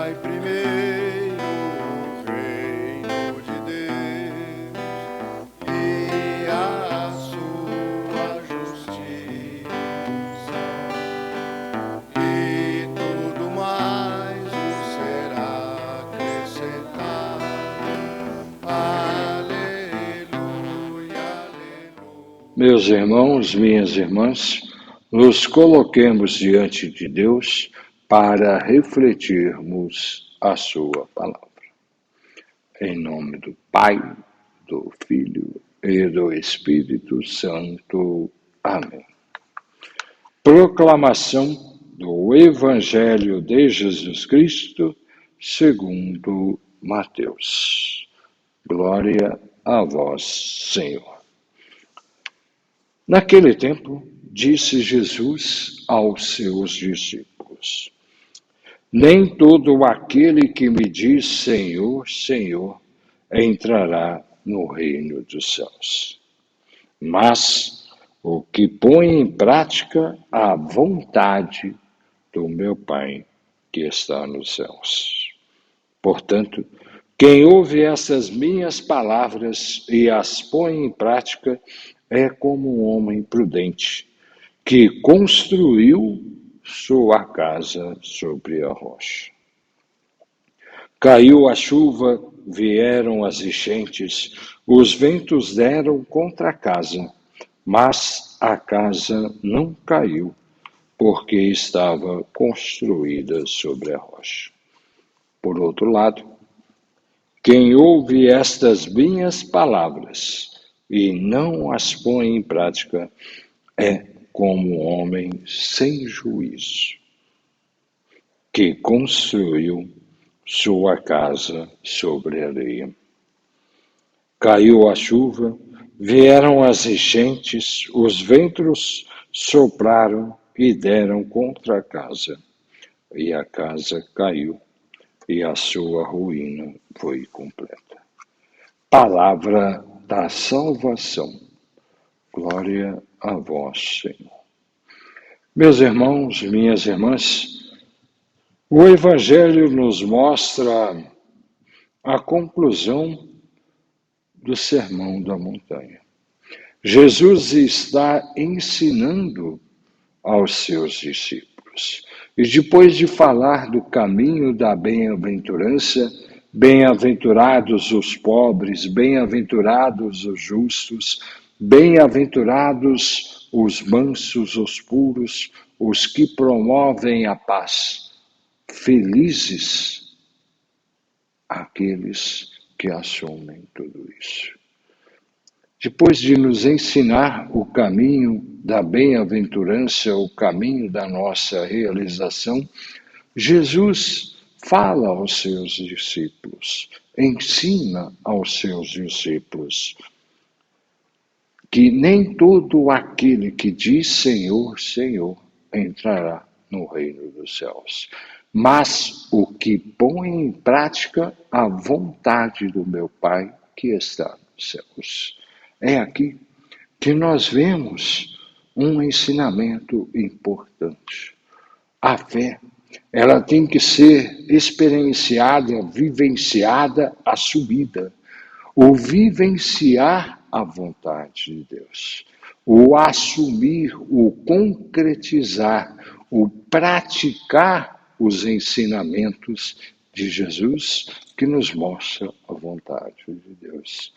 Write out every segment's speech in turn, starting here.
buscai primeiro o reino de Deus e a sua justiça, e tudo mais vos será acrescentado. Aleluia, aleluia. Meus irmãos, minhas irmãs, nos coloquemos diante de Deus para refletirmos a sua palavra. Em nome do Pai, do Filho e do Espírito Santo. Amém. Proclamação do Evangelho de Jesus Cristo, segundo Mateus. Glória a vós, Senhor. Naquele tempo, disse Jesus aos seus discípulos: Nem todo aquele que me diz Senhor, Senhor, entrará no reino dos céus, mas o que põe em prática a vontade do meu Pai que está nos céus. Portanto, quem ouve essas minhas palavras e as põe em prática é como um homem prudente que construiu sua casa sobre a rocha. Caiu a chuva, vieram as enchentes, os ventos deram contra a casa, mas a casa não caiu, porque estava construída sobre a rocha. Por outro lado, quem ouve estas minhas palavras e não as põe em prática é como um homem sem juízo, que construiu sua casa sobre a areia. Caiu a chuva, vieram as enchentes, os ventos sopraram e deram contra a casa, e a casa caiu, e a sua ruína foi completa. Palavra da salvação. Glória a vós, Senhor. Meus irmãos, minhas irmãs, o Evangelho nos mostra a conclusão do Sermão da Montanha. Jesus está ensinando aos seus discípulos. E depois de falar do caminho da bem-aventurança, bem-aventurados os pobres, bem-aventurados os justos, bem-aventurados os mansos, os puros, os que promovem a paz. Felizes aqueles que assumem tudo isso. Depois de nos ensinar o caminho da bem-aventurança, o caminho da nossa realização, Jesus fala aos seus discípulos, ensina aos seus discípulos que nem todo aquele que diz Senhor, Senhor, entrará no reino dos céus, mas o que põe em prática a vontade do meu Pai que está nos céus. É aqui que nós vemos um ensinamento importante. A fé, ela tem que ser experienciada, vivenciada, assumida. O vivenciar a vontade de Deus, o assumir, o concretizar, o praticar os ensinamentos de Jesus que nos mostra a vontade de Deus.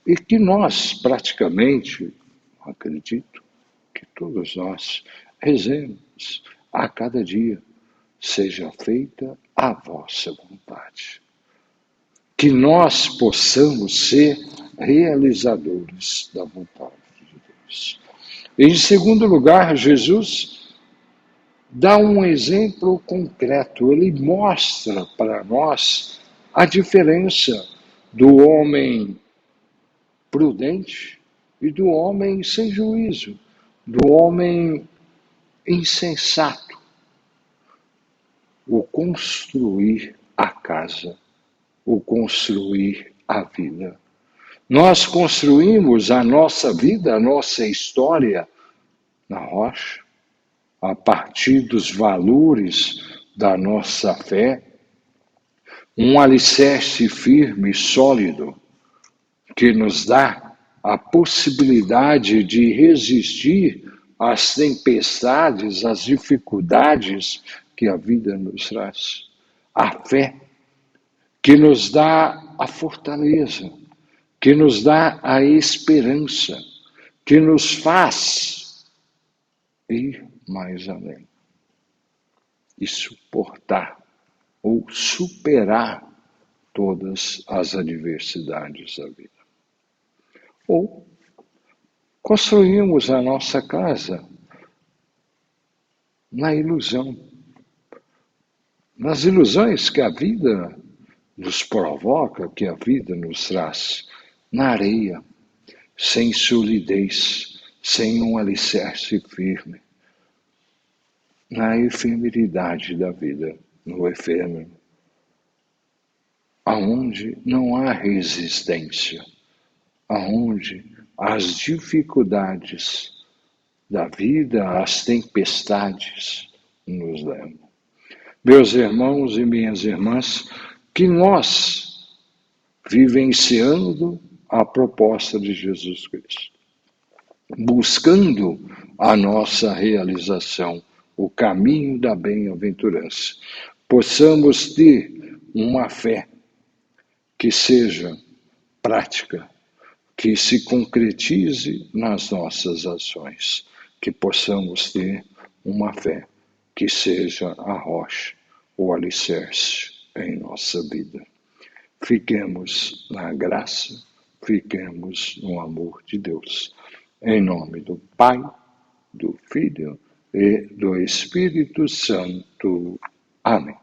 E que nós, praticamente, acredito, que todos nós rezemos a cada dia, seja feita a vossa vontade. Que nós possamos ser realizadores da vontade de Deus. Em segundo lugar, Jesus dá um exemplo concreto. Ele mostra para nós a diferença do homem prudente e do homem sem juízo, do homem insensato. O construir a casa, o construir a vida. Nós construímos a nossa vida, a nossa história na rocha, a partir dos valores da nossa fé, um alicerce firme e sólido que nos dá a possibilidade de resistir às tempestades, às dificuldades que a vida nos traz. A fé que nos dá a fortaleza, que nos dá a esperança, que nos faz ir mais além e suportar ou superar todas as adversidades da vida. Ou construímos a nossa casa na ilusão, nas ilusões que a vida nos provoca, que a vida nos traz, na areia, sem solidez, sem um alicerce firme, na efemeridade da vida, no efêmero, aonde não há resistência, aonde as dificuldades da vida, as tempestades nos levam. Meus irmãos e minhas irmãs, que nós, vivenciando a proposta de Jesus Cristo, buscando a nossa realização, o caminho da bem-aventurança, possamos ter uma fé que seja prática, que se concretize nas nossas ações, que possamos ter uma fé que seja a rocha, o alicerce em nossa vida. Fiquemos na graça, fiquemos no amor de Deus. Em nome do Pai, do Filho e do Espírito Santo. Amém.